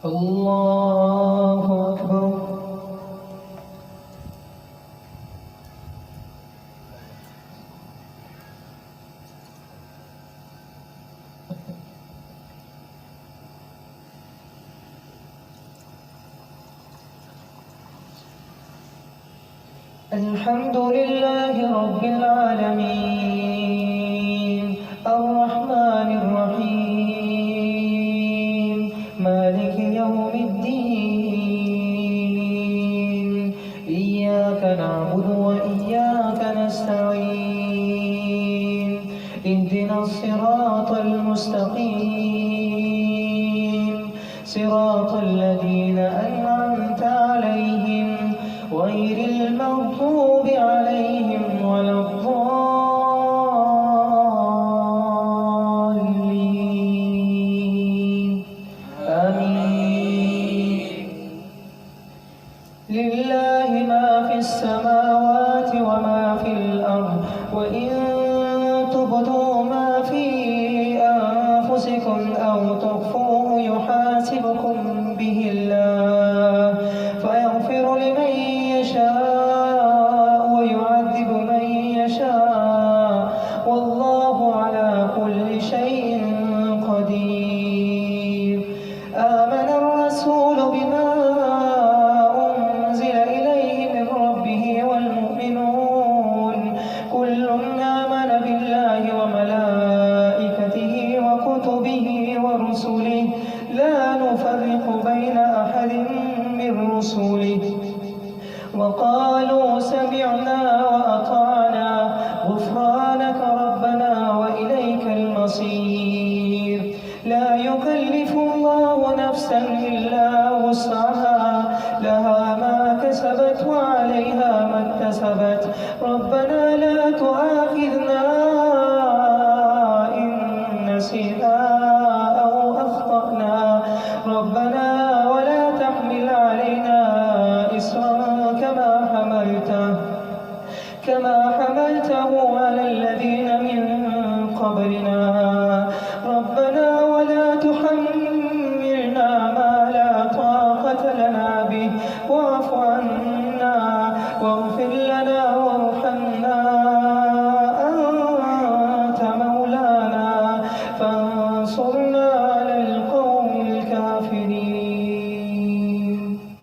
الله أكبر. الحمد لله رب العالمين الرحمن الرحيم مالك يوم الدين إياك نعبد وإياك نستعين اهدنا الصراط المستقيم صراط الذين أنعمت عليهم غير المغضوب عليهم ولا الضالين آمين. لله ما في السماوات وما في الأرض وإن تبدوا ما في أنفسكم أو تخفوه يحاسبكم به الله فيغفر لمن يشاء ويعذب من يشاء والله على كل شيء قدير. آمن الرسول بما أنزل إليه من ربه والمؤمنون كل آمن بالله وملائكته وكتبه ورسله لا نفرق بين أحد من رسله وقالوا سمعنا وأطعنا غفرانك ربنا وإليك المصير. لا يكلف الله نفسا إلا وسعها لها ما كسبت وعليها ما اكتسبت ربنا لا تؤاخذنا إن نسينا أو أخطأنا ربنا ولا تحمل علينا إصرا كما حملته على الذين من قبلنا ربنا ولا تحملنا ما لا طاقة لنا به واعف عنا واغفر لنا